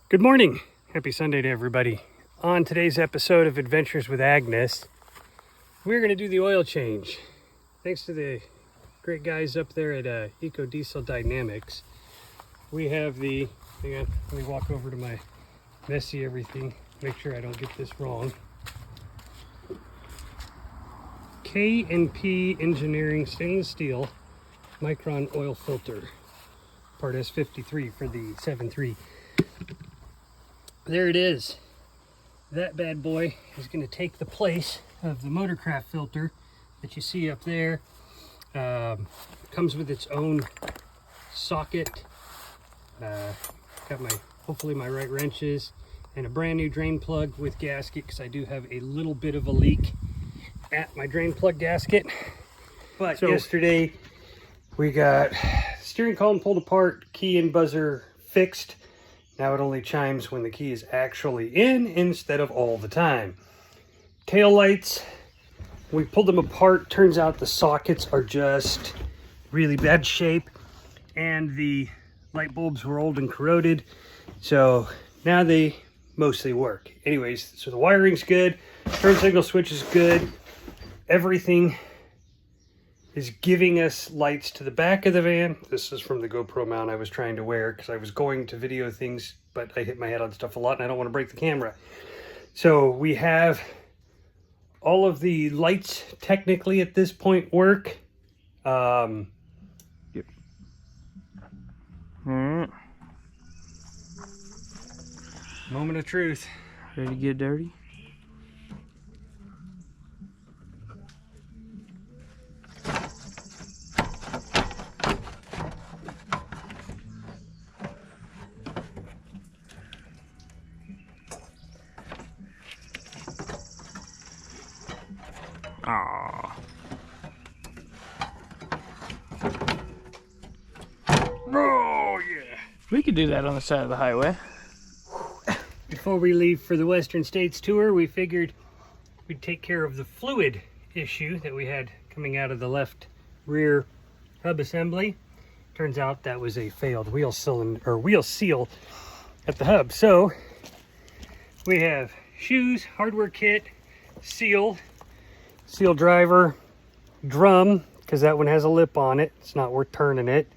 Good morning. Happy Sunday to everybody. On today's episode of Adventures with Agnus, we're going to do the oil change. Thanks to the great guys up there at Eco Diesel Dynamics. We have the, hang on, let me walk over to my messy everything, make sure I don't get this wrong. K&P Engineering stainless steel micron oil filter, part S53 for the 7.3. There it is. That bad boy is going to take the place of the Motorcraft filter that you see up there. Comes with its own socket. Got hopefully my right wrenches and a brand new drain plug with gasket, because I do have a little bit of a leak at my drain plug gasket. But yesterday we got steering column pulled apart, key and buzzer fixed. Now it only chimes when the key is actually in instead of all the time. Tail lights, we pulled them apart. Turns out the sockets are just really bad shape and the light bulbs were old and corroded. So now they mostly work. Anyways, so the wiring's good. Turn signal switch is good. Everything is giving us lights to the back of the van. This is from the GoPro mount I was trying to wear because I was going to video things, but I hit my head on stuff a lot and I don't want to break the camera. So we have all of the lights technically at this point work. Yep. Moment of truth. Ready to get dirty? Aww. Oh yeah. We could do that on the side of the highway. Before we leave for the Western States tour, we figured we'd take care of the fluid issue that we had coming out of the left rear hub assembly. Turns out that was a failed wheel cylinder or wheel seal at the hub. So we have shoes, hardware kit, seal driver, drum, because that one has a lip on it. It's not worth turning it.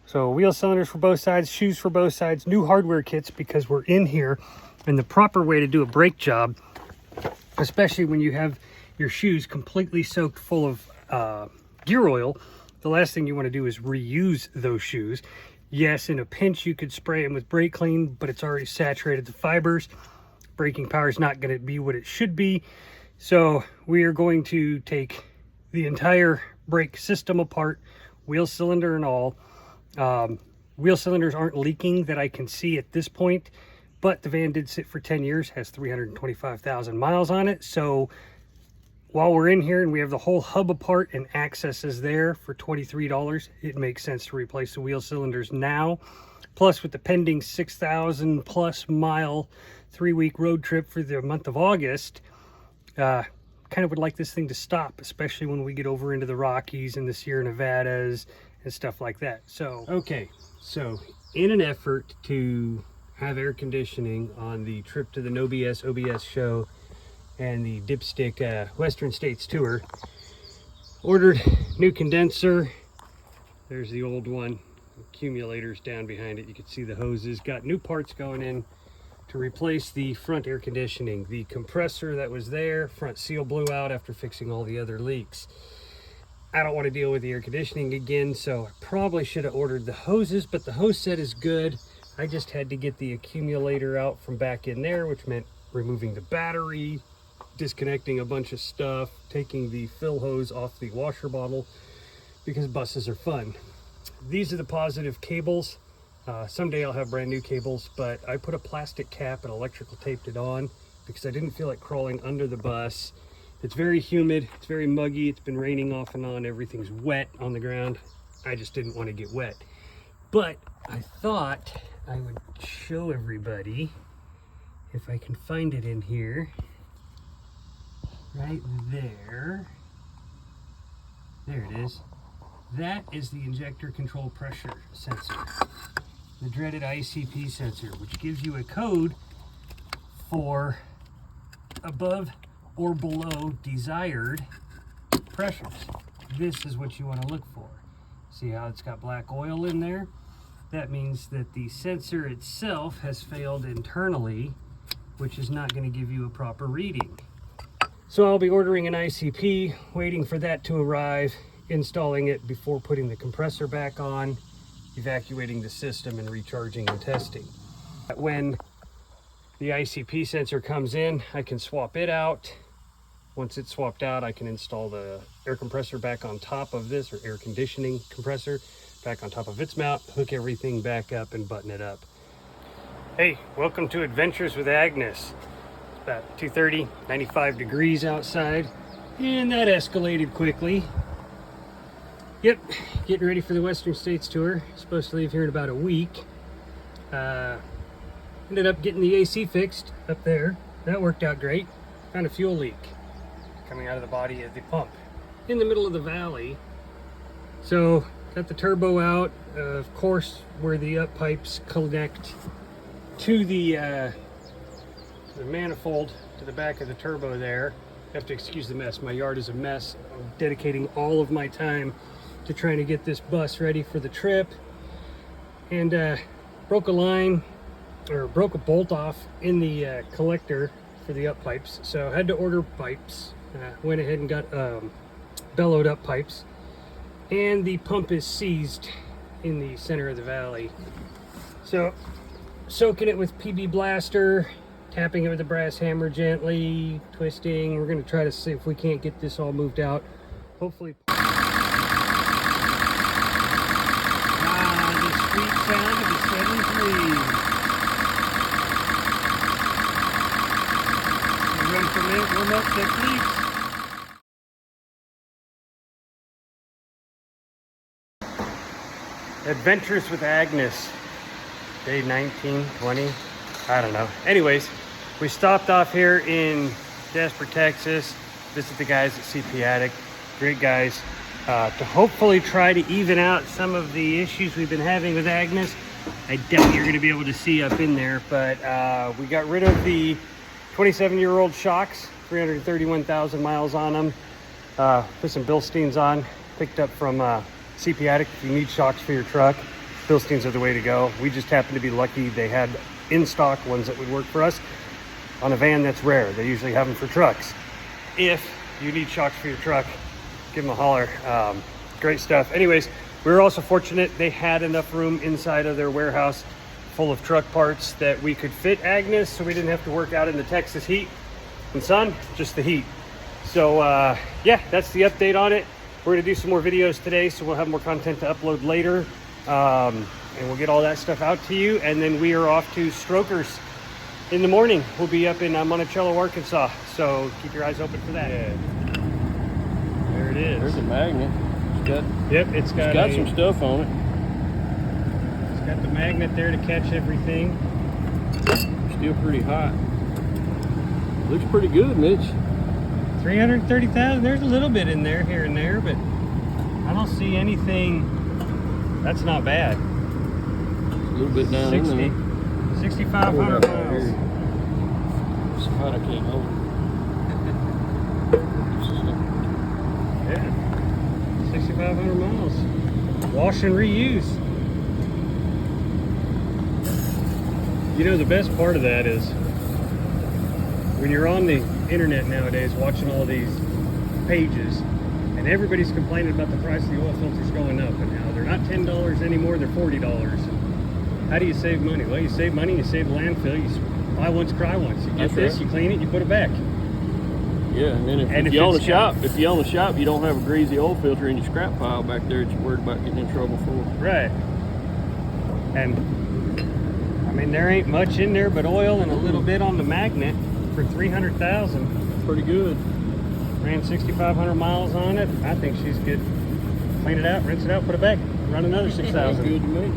So wheel cylinders for both sides, shoes for both sides, new hardware kits because we're in here. And the proper way to do a brake job, especially when you have your shoes completely soaked full of gear oil, the last thing you want to do is reuse those shoes. Yes, in a pinch you could spray them with brake clean, but it's already saturated the fibers. Braking power is not going to be what it should be. So we are going to take the entire brake system apart, wheel cylinder and all. Wheel cylinders aren't leaking that I can see at this point, but the van did sit for 10 years, has 325,000 miles on it. So while we're in here and we have the whole hub apart and access is there for $23, it makes sense to replace the wheel cylinders now. Plus with the pending 6,000 plus mile 3-week road trip for the month of August, kind of would like this thing to stop, especially when we get over into the Rockies and the Sierra Nevadas and stuff like that. So, okay, so in an effort to have air conditioning on the trip to the No BS OBS show and the Dipstick Western States tour, ordered new condenser. There's the old one, accumulators down behind it. You can see the hoses. Got new parts going in to replace the front air conditioning. The compressor that was there, front seal blew out after fixing all the other leaks. I don't want to deal with the air conditioning again, so I probably should have ordered the hoses, but the hose set is good. I just had to get the accumulator out from back in there, which meant removing the battery, disconnecting a bunch of stuff, taking the fill hose off the washer bottle, because buses are fun. These are the positive cables. Someday I'll have brand new cables, but I put a plastic cap and electrical taped it on because I didn't feel like crawling under the bus. It's very humid, it's very muggy, it's been raining off and on, everything's wet on the ground. I just didn't want to get wet. But I thought I would show everybody, if I can find it in here, right there. There it is. That is the injector control pressure sensor. the dreaded ICP sensor, which gives you a code for above or below desired pressures. This is what you want to look for. See how it's got black oil in there? That means that the sensor itself has failed internally, which is not going to give you a proper reading. So I'll be ordering an ICP, waiting for that to arrive, installing it before putting the compressor back on, evacuating the system, and recharging and testing. When the ICP sensor comes in, I can swap it out. Once it's swapped out, I can install the air compressor back on top of this, or air conditioning compressor back on top of its mount, hook everything back up and button it up. Hey, welcome to Adventures with Agnus. It's about 2:30, 95 degrees outside, and that escalated quickly. Yep, getting ready for the Western States tour. Supposed to leave here in about a week. Ended up getting the AC fixed up there. That worked out great. Found a fuel leak coming out of the body of the pump in the middle of the valley. So got the turbo out, of course, where the up pipes connect to the manifold to the back of the turbo there. You have to excuse the mess. My yard is a mess. I'm dedicating all of my time to trying to get this bus ready for the trip. And broke a line, or broke a bolt off in the collector for the up pipes. So I had to order pipes. Went ahead and got bellowed up pipes. And the pump is seized in the center of the valley. So soaking it with PB Blaster, tapping it with a brass hammer gently, twisting. We're going to try to see if we can't get this all moved out. Hopefully. The sweet sound of the 73. We'll run for a minute, warm up, check leaks. Adventures with Agnus, day 19, 20, I don't know. Anyways, we stopped off here in Jasper, Texas, visit the guys at CP Attic, great guys, to hopefully try to even out some of the issues we've been having with Agnus. I doubt you're going to be able to see up in there, but we got rid of the 27-year-old shocks, 331,000 miles on them, put some Bilsteins on, picked up from CP Attic. If you need shocks for your truck, Bilsteins are the way to go. We just happened to be lucky they had in stock ones that would work for us. On a van, that's rare. They usually have them for trucks. If you need shocks for your truck, give them a holler. Great stuff. Anyways, we were also fortunate they had enough room inside of their warehouse full of truck parts that we could fit Agnus, so we didn't have to work out in the Texas heat and sun, just the heat. So yeah, that's the update on it. We're going to do some more videos today, so we'll have more content to upload later. And we'll get all that stuff out to you. And then we are off to Strokers in the morning. We'll be up in Monticello, Arkansas. So keep your eyes open for that. Yeah. There it is. There's a magnet. It's got some stuff on it. It's got the magnet there to catch everything. Still pretty hot. Looks pretty good, Mitch. 330,000. There's a little bit in there, here and there, but I don't see anything. That's not bad. A little bit down 60, in there. 6,500 miles. It's hot, I can't hold it. Yeah, 6,500 miles. Wash and reuse. You know, the best part of that is when you're on the internet nowadays watching all these pages, and everybody's complaining about the price of the oil filters going up, and how they're not $10 anymore, they're $40. How do you save money? Well, you save money, you save landfill, you buy once, cry once. You get this, you clean it, you put it back. Yeah, and then if you own a shop, you don't have a greasy oil filter in your scrap pile back there that you're worried about getting in trouble for. Right. And I mean, there ain't much in there but oil and a little bit on the magnet for 300,000. Pretty good. Ran 6,500 miles on it. I think she's good. Clean it out, rinse it out, put it back, run another 6,000. Good to me.